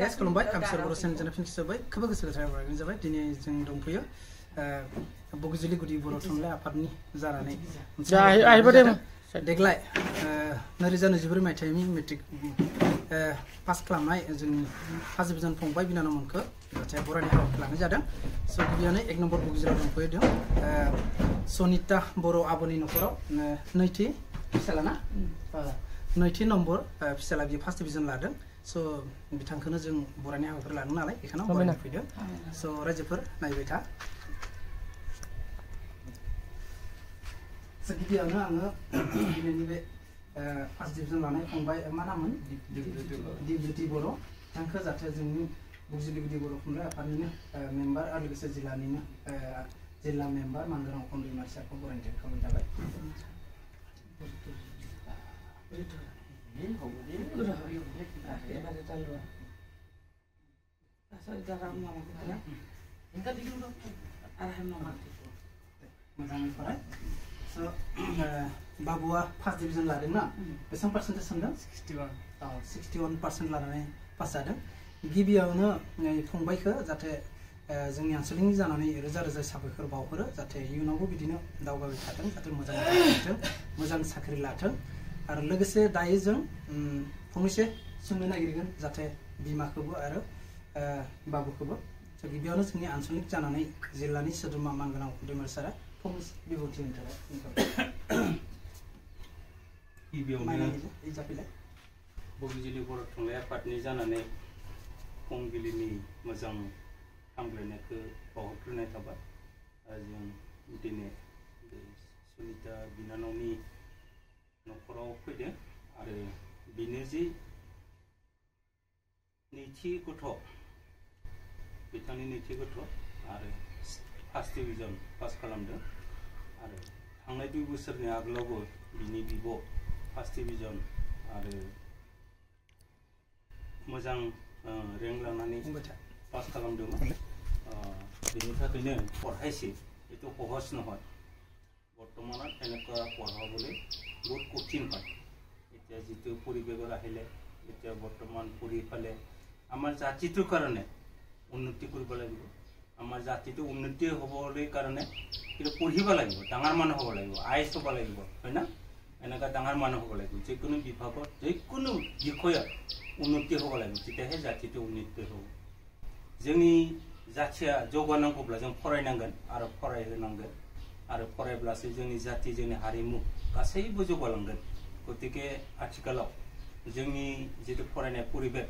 guys खुलुमबाय कामसर बर' channel fin जाबाय खोब गोसो गोथार बरायनाय जाबाय दिनै जों दंफैयो बगजुलि गुदि बर' थुनलाइ आफादनि जानानै देग्लाय 2024 मायथाइनि मेट्रिक पास खालामनाय जोंनि फार्स्ट डिभिजन फंबाय बिनानावमोनखौ जाहाथे बरायनाय हाबाफारि लानाय जादों स' गिबियावनो 1 नम्बर बगजुलियाव दंफैदों सनिता बर' आब'नि नखराव नैथि फिसाला ना नैथि नम्बर फिसाला बियो फार्स्ट डिभिजन लादों स' बिथांखौनो जों बरायनाय हाबाफारि लादों नालाय बेखायनो बरायनो फैदों स' रायजोफोर नायबाय था गिबियावनो आङो दिनैनि बे फार्स्ट डिभिजन लानाय फंबाय मा नाममोन दिब्युति बर' बिथांखौ जाहाथे जोंनि बगजुलि गुदि बर' थुनलाइ आफादनिनो मेम्बार आरो लोगोसे जिल्लानिनो जिल्ला मेम्बार मानगोनां खन दैमारिसाखौ बरायनो थाखाय जाबाय मोजाङै फराय बाबुआ फार्स्ट डिभिजन लादों ना बेसेबां पार्सेन्टेज सानदों 61% लानानै पास जादों गिबियावनो फंबायखौ जाहाथे जोंनि आनसलिकनि जानानै रोजा रोजा साबायखर बावहरो जाहाथे इयुनावबो बिदिनो दावगाबाय थाथों जाहाथे मोजां साख्रि लाथों आरो लोगोसे दायो जों फंनैसो सोंनो नागिरगोन जाहाथे बिमाखौबो आरो बाबुखौबो गिबियावनो जोंनि आनसलिक जानानै जिल्लानि सोद्रोमा मानगोनां दैमारि सारा फंनैसो बिबुंथि होनो थाखाय गिबियावनो बगजुलि बर' थुनलाइ आफादनि जानानै फुंबिलिनि मोजां हामलायनायखौ बावहरग्रोनाय थाबाय जों दिनै सुनिता बिनानावनि नखराव फैदों आरो बिनो जि नैथि गथ' बिथांनि नैथि गथ' आरो फार्स्ट डिभिजन पास खालामदों आरो थांनाय 2 बोसोरनि आगोलावबो बिनि बिब' फार्स्ट डिभिजन आरो मोजां रेंक लानानै पास खालामदोंमोन बेनि थाखायनो पढ़ाইছে एथ' सहज নহয় বৰ্তমানত এনেকুৱা পঢ়াবলৈ বহুত কঠিন হয় এতিয়া যিটো পৰিৱেশৰ আহিলে এতিয়া বৰ্তমান পঢ়ি ফালে আমাৰ জাতিটোৰ কাৰণে উন্নতি কৰিব লাগিব আমাৰ জাতিটো উন্নতি হ'বলৈ কাৰণে কিন্তু পঢ়িব লাগিব ডাঙৰ মানুহ হ'ব লাগিব আইচ হ'ব লাগিব হয় না এনেকুৱা ডাঙৰ মানুহ হ'ব লাগিব যিকোনো বিভাগত যিকোনো বিষয়ত উন্নতি হ'ব লাগিব তেতিয়াহে জাতিটো উন্নতি হ'ব जोंनि जाथिया जौगानांगौब्ला जों फरायनांगोन आरो फरायहोनांगोन आरो फरायब्लासो जोंनि जाति जोंनि हारिमु गासैबो जौगालांगोन गतिके आथिखालाव जोंनि जितु फरायनाय परिबेश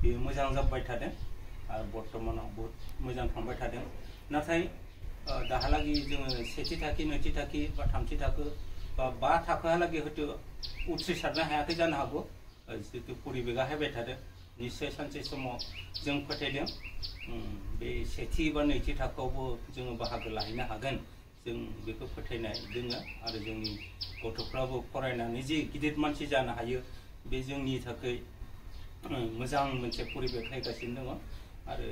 बेयो मोजां जाबाय थादों आरो बर्तमानाव बहुत मोजां थांबाय थादों नाथाय दाहालागै जोङो सेथि थाखो नैथि थाखो बा थामथि थाखो बा 5 थाखोहालागै हयथ' उथ्रिसारनो हायाखै जानो हागौ जितु परिबेशआ हायबाय थादों निश्चय सानसे समाव जों फोथायदों बे सेथि बा नैथि थाखोआवबो जोङो बाहागो लाहैनो हागोन जों बेखौ फोथायनाय दोङो आरो जोंनि गथ'फ्राबो फरायनानै जि गिदिर मानसि जानो हायो बे जोंनि थाखाय मोजां मोनसे परिबेश फैगासिनो दङ आरो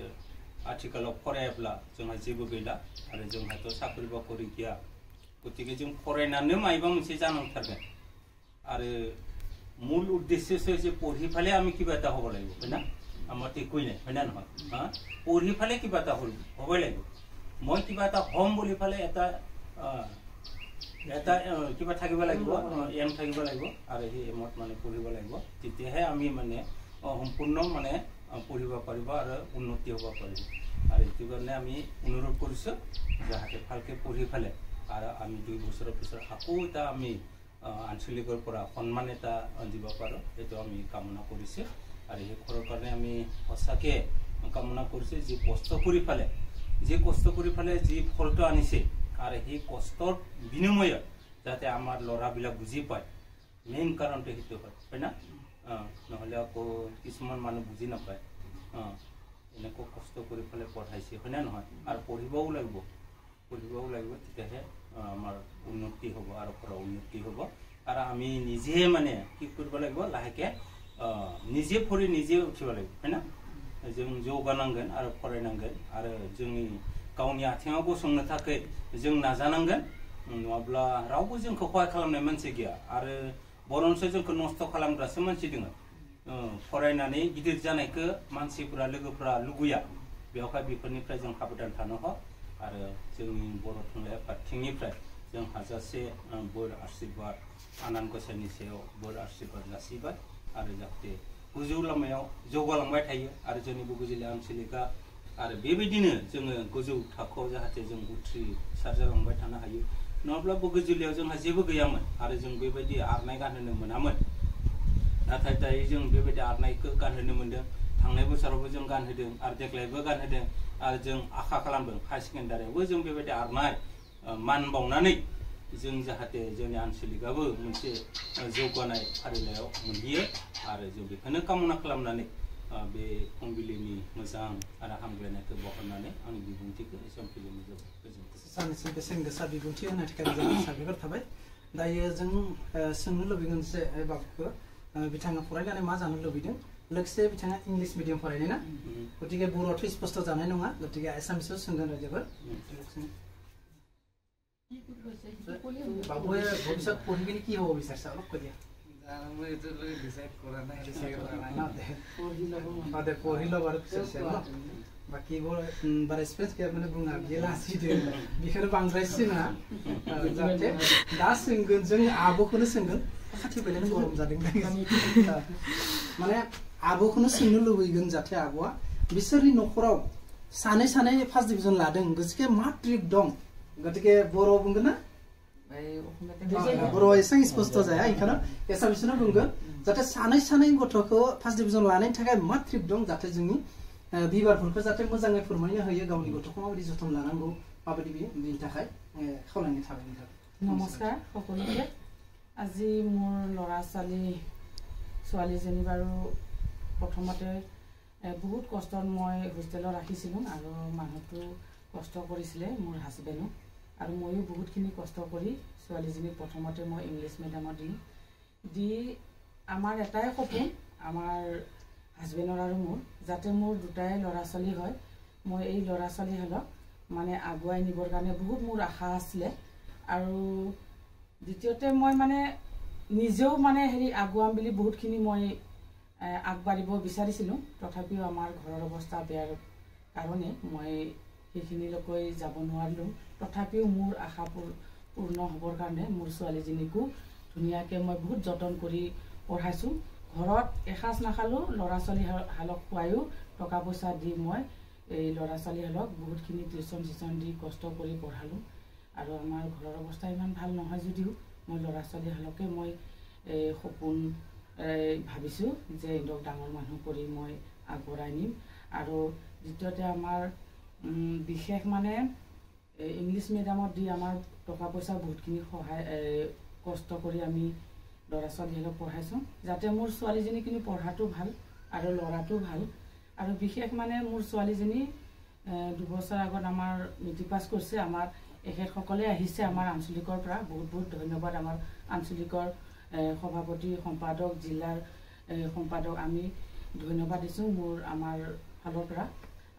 आथिखालाव फरायाब्ला जोंहा जेबो गैला आरो जोंहाथ' साख्रि बाख्रि गैया गतिके जों फरायनानै मायबा मोनसे जानांथारगोन आरो মূল উদ্দেশ্যে যে পঢ়ি ফালে আমি কিবা এটা হ'ব লাগিব হয় না আমাৰ একোই নাই হয় না নহয় পঢ়ি ফালে কিবা এটা হ'ব লাগিব মই কিবা এটা হ'ম বুলি ফালে এটা কিবা থাকিব লাগিব এম থাকিব লাগিব আৰু সেই এমত মানে পঢ়িব লাগিব তেতিয়াহে আমি মানে সম্পূৰ্ণ মানে পঢ়িব পাৰিব আৰু উন্নতি হ'ব পাৰিব আৰু এইটো কাৰণে আমি অনুৰোধ কৰিছোঁ যাতে ভালকৈ পঢ়ি ফালে আৰু আমি 2 বছৰৰ পিছত আকৌ এটা আমি আঞ্চলিকৰ পৰা সন্মান এটা দিব পাৰোঁ এইটো আমি কামনা কৰিছোঁ আৰু এই খৰৰ কাৰণে আমি সঁচাকৈ কামনা কৰিছোঁ যে কষ্ট কৰি ফালে যি ফলটো আনিছে আৰু সেই কষ্টৰ বিনিময়ত যাতে আমাৰ ল'ৰাবিলাক বুজি পায় মেইন কাৰণটো সেইটো হয় না নহ'লে আকৌ কিছুমান মানুহ বুজি নাপায় এনেকুৱা কষ্ট কৰি ফালে পঢ়াইছে হয় না নহয় আৰু পঢ়িবও লাগিব তেতিয়াহে আমাৰ উন্নতি হ'ব আৰু পৰা উন্নতি হ'ব আৰু আমি নিজে মানে কি কৰিব লাগিব লাহেকে নিজে পঢ়ি নিজে উঠিব লাগিব হয় না जों जौगानांगोन आरो फरायनांगोन आरो जोंनि गावनि आथिङाव गसंनो थाखाय जों नाजानांगोन नङाब्ला रावबो जोंखौ खहाय खालामनाय मानसि गैया आरो बरनसो जोंखौ नस्थ' खालामग्रासो मानसि दङ फरायनानै गिदिर जानायखौ मानसिफोरा लोगोफोरा लुगैया बेवहाय बेफोरनिफ्राय जों साबधान थानो ह आरो जोंनि बर' थुनलाइ आफादथिंनिफ्राय जों हाजासे बोर आशीर्बाद आनान गसाइनि सायाव बोर आशीर्बाद जासिबाय आरो जाहाथे गोजौ लामायाव जौगालांबाय थायो आरो जोंनि बगुजिल्ला आनसलिका आरो बेबायदिनो जोङो गोजौ थाखोआव जाहाथे जों उथ्रिसार जालांबाय थानो हायो नङाब्ला बगुजिल्लायाव जोंहा जेबो गैयामोन आरो जों बेबायदि आरनाय गानहोनो मोनामोन नाथाय दायो जों बेबायदि आरनायखौ गानहोनो मोनदों थांनाय बोसोरावबो जों गानहोदों आरो देग्लायबो गानहोदों आरो जों आखा खालामदों हाई सेकेन्डारियावबो जों बेबायदि आरनाय मान बावनानै जों जाहाथे जोंनि आनसलिकाबो मोनसे जौगानाय फारिलाइयाव मोनहैयो आरो जों बेखौनो कामना खालामनानै बे फुंबिलिनि मोजां आरो हामग्लायनायखौ बहरनानै आंनि बिबुंथिखौ एसेबां फोजोबनाय जाबाय गोजोन्थों सानैसो बेसेन गोसा बिबुंथि होनो थाखाय जों साबायखर थाबाय दायो जों सोंनो लुबैगोन जे बाबुखौ बिथाङा फरायनानै मा जानो लुबैदों लोगोसे बिथाङा इंलिश मिडियाम फरायनाय ना गतिके बर'आथ' स्पष्ट जानाय नङा गतिके एसामिसाव सोंगोन रायजोफोर बाबुৱে भबिष्যত পঢ়ি কিনে কি হ'ব বিচাৰিছে অলপ কৈ দিয়া মই এতিয়ালৈ ডিচাইড কৰা নাই পঢ়ি ল'ব আৰু বিচাৰিছে ন বাকীবোৰ বাৰে স্পেচ কে মানে बुङा बियो लासिदो बिखौनो बांद्रायसो नङा जाहाथे दा सोंगोन जों आब'खौनो सोंगोन खाथि फैलायनो गरम जादों माने आब'खौनो सोंनो लुबैगोन जाहाथे आब'आ बिसोरनि न'खराव सानै फार्स्ट डिभिजन लादों गतिके मा ट्रिक दं गतिके बर' बुंगोन ना बर' एसां स्पष्ट जाया इखानो एसामिसनो बुंगोन जाहाथे सानै गथ'खौ फार्स्ट डिभिजन लानायनि थाखाय मा ट्रिक दं जाहाथे जोंनि बिबारफोरखौ जाहाथे मोजाङै फोरमायनो होयो गावनि गथ'खौ माबायदि जोथोन लानांगौ माबायदि बिनि थाखाय खावलायनाय थाबाय नोंथां नमस्कार সকলোকে আজি মোৰ ল'ৰা ছোৱালীজনী বাৰু প্ৰথমতে বহুত কষ্টত মই হোষ্টেলত ৰাখিছিলোঁ আৰু মানুহটো কষ্ট কৰিছিলে মোৰ হাজবেণ্ডো আৰু ময়ো বহুতখিনি কষ্ট কৰি ছোৱালীজনীক প্ৰথমতে মই ইংলিছ মিডিয়ামত দি আমাৰ এটাই সপোন আমাৰ হাজবেণ্ডৰ আৰু মোৰ যাতে মোৰ দুটাই ল'ৰা ছোৱালী হয় মই এই ল'ৰা ছোৱালীহঁতক মানে আগুৱাই নিবৰ কাৰণে বহুত মোৰ আশা আছিলে আৰু দ্বিতীয়তে মই মানে নিজেও মানে আগুৱাম বুলি বহুতখিনি মই আগবাঢ়িব বিচাৰিছিলোঁ তথাপিও আমাৰ ঘৰৰ অৱস্থা বেয়াৰ কাৰণে মই সেইখিনিলৈকে যাব নোৱাৰিলোঁ তথাপিও মোৰ আশা পূৰ্ণ হ'বৰ কাৰণে মোৰ ছোৱালীজনীকো ধুনীয়াকৈ মই বহুত যতন কৰি পঢ়াইছোঁ ঘৰত এসাঁজ নাখালেও ল'ৰা ছোৱালীহালক খুৱায়ো টকা পইচা দি মই এই ল'ৰা ছোৱালীহালক বহুতখিনি টিউশ্যন দি কষ্ট কৰি পঢ়ালোঁ আৰু আমাৰ ঘৰৰ অৱস্থা ইমান ভাল নহয় যদিও মই ল'ৰা ছোৱালীহালকে মই সপোন ভাবিছোঁ যে ইহঁতক ডাঙৰ মানুহ কৰি মই আগবঢ়াই নিম আৰু দ্বিতীয়তে আমাৰ বিশেষ মানে ইংলিছ মিডিয়ামত দি আমাৰ টকা পইচা বহুতখিনি সহায় কষ্ট কৰি আমি ল'ৰা ছোৱালীহালক পঢ়াইছোঁ যাতে মোৰ ছোৱালীজনীখিনি পঢ়াটো ভাল আৰু ল'ৰাটো ভাল আৰু বিশেষ মানে মোৰ ছোৱালীজনী 2 বছৰ আগত আমাৰ মেট্ৰিক পাছ কৰিছে আমাৰ এখেতসকলে আহিছে আমাৰ আঞ্চলিকৰ পৰা বহুত ধন্যবাদ আমাৰ আঞ্চলিকৰ সভাপতি সম্পাদক জিলাৰ সম্পাদক আমি ধন্যবাদ দিছোঁ আমাৰ ফালৰ পৰা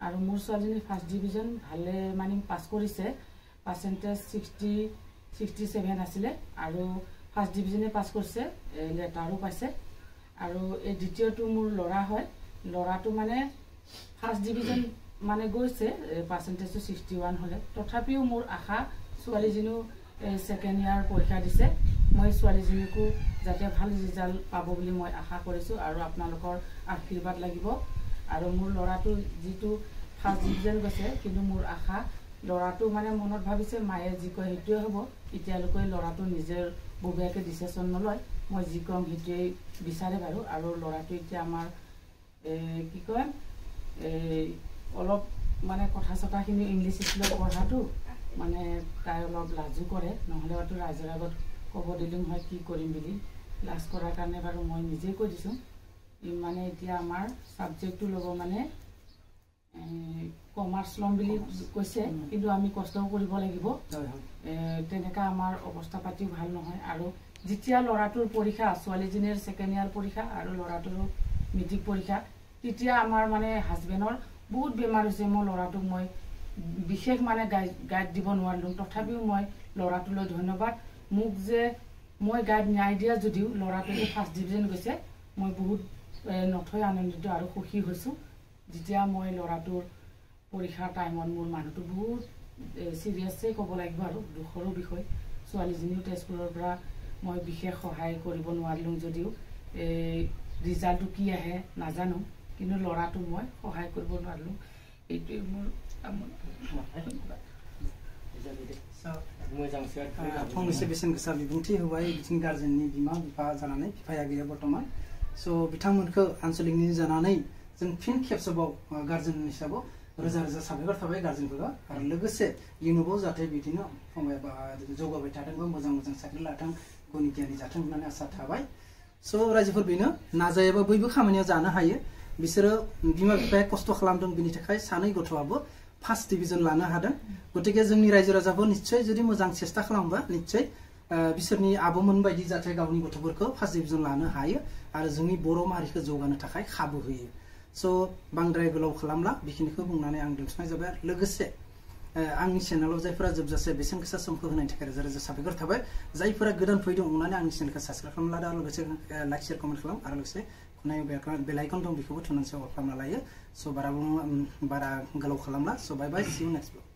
আৰু মোৰ ছোৱালীজনী ফাৰ্ষ্ট ডিভিজন ভালে মানে পাছ কৰিছে পাৰ্চেণ্টেজ 67 আছিলে আৰু ফাৰ্ষ্ট ডিভিজনে পাছ কৰিছে লেটাৰো পাইছে আৰু এই দ্বিতীয়টো মোৰ ল'ৰা হয় ল'ৰাটো মানে ফাৰ্ষ্ট ডিভিজন মানে গৈছে পাৰ্চেণ্টেজটো 61 হ'লে তথাপিও মোৰ আশা ছোৱালীজনীও ছেকেণ্ড ইয়াৰ পৰীক্ষা দিছে মই ছোৱালীজনীকো যাতে ভাল ৰিজাল্ট পাব বুলি মই আশা কৰিছোঁ আৰু আপোনালোকৰ আশীৰ্বাদ লাগিব আৰু মোৰ ল'ৰাটো যিটো ফাৰ্ষ্ট ডিভিজন গৈছে কিন্তু মোৰ আশা ল'ৰাটো মানে মনত ভাবিছে মায়ে যি কয় সেইটোৱে হ'ব এতিয়ালৈকে ল'ৰাটো নিজৰ বগীয়াকৈ ডিচিশ্যন নলয় মই যি কম সেইটোৱেই বিচাৰে বাৰু আৰু ল'ৰাটো এতিয়া আমাৰ কি কয় অলপ মানে কথা চথাখিনি ইংলিছ স্কুলত পঢ়াটো মানে তাই অলপ লাজু কৰে নহ'লে হয়তো ৰাইজৰ আগত ক'ব দিলোঁ হয় কি কৰিম বুলি লাজ কৰাৰ কাৰণে বাৰু মই নিজেই কৈ দিছোঁ মানে এতিয়া আমাৰ ছাবজেক্টটো ল'ব মানে কমাৰ্চ ল'ম বুলি কৈছে কিন্তু আমি কষ্টও কৰিব লাগিব তেনেকৈ আমাৰ অৱস্থা পাতিও ভাল নহয় আৰু যেতিয়া ল'ৰাটোৰ পৰীক্ষা ছোৱালীজনীৰ ছেকেণ্ড ইয়াৰ পৰীক্ষা আৰু ল'ৰাটোৰো মেট্ৰিক পৰীক্ষা তেতিয়া আমাৰ মানে হাজবেণ্ডৰ বহুত বেমাৰ হৈছে মই ল'ৰাটোক মই বিশেষ মানে গাইড দিব নোৱাৰিলোঁ তথাপিও মই ল'ৰাটোলৈ ধন্যবাদ মোক যে মই গাইড ন্যায় দিয়া যদিও ল'ৰাটোৱে ফাৰ্ষ্ট ডিভিজন গৈছে মই বহুত নথৈ আনন্দিত আৰু সুখী হৈছোঁ যেতিয়া মই ল'ৰাটোৰ পৰীক্ষাৰ টাইমত মোৰ মানুহটো বহুত চিৰিয়াছলি ক'ব লাগিব আৰু দুখৰো বিষয় ছোৱালীজনীও তেজপুৰৰ পৰা মই বিশেষ সহায় কৰিব নোৱাৰিলোঁ যদিও ৰিজাল্টটো কি আহে নাজানো কিন্তু ল'ৰাটো মই সহায় কৰিব নোৱাৰিলোঁ এইটোৱে মোৰ फंनैसो बेसेन गोसा बिबुंथि होबाय बिथिं गार्जेननि बिमा बिफा जानानै बिफाया गैया बर्तमान स' बिथांमोनखौ आनसलिकनि जानानै जों फिन खेबसेबाव गार्जेन हिसाबाव रोजा रोजा साबायखर थाबाय गार्जेनफोरा आरो लोगोसे इयुनावबो जाहाथे बिदिनो फंबाय बा जौगाबाय थाथों बा मोजां मोजां साख्रि लाथों गुनि गियानि जाथों होननानै आसा थाबाय स' रायजोफोर बेनो नाजायोबा बयबो खामानियाव जानो हायो बिसोरो बिमा बिफाया खस्थ' खालामदों बिनि थाखाय सानै गथ'आबो फार्स्ट डिभिजन लानो हादों गतिके जोंनि रायजो राजाफोर निश्चय जुदि मोजां चेष्टा खालामोबा निश्चय बिसोरनि आबौमोन बायदि जाहाथे गावनि गथ'फोरखौ फार्स्ट डिभिजन लानो हायो आरो जोंनि बर' माहारिखौ जौगानो थाखाय खाबु होयो स' बांद्राय गोलाव खालामला बेखिनिखौ बुंनानै आं दोनथ'नाय जाबाय लोगोसे आंनि चेनेलाव जायफोरा जोबजासे बेसेन गोसा समखौ होनायनि थाखाय रोजा रोजा साबायखर थाबाय जायफोरा गोदान फैदों अननानै आंनि चेनेलखौ साबस्क्राइब खालामना लादो आरो लोगोसे लाइक शेयार कमेन्ट खालाम आरो लोगोसे बेल आइकन दं बेखौबो थुनानै सेव खालामना लायो स' बारा गोलाव खालामला स' बाय बाय सी इउ नेक्स्ट ब्लग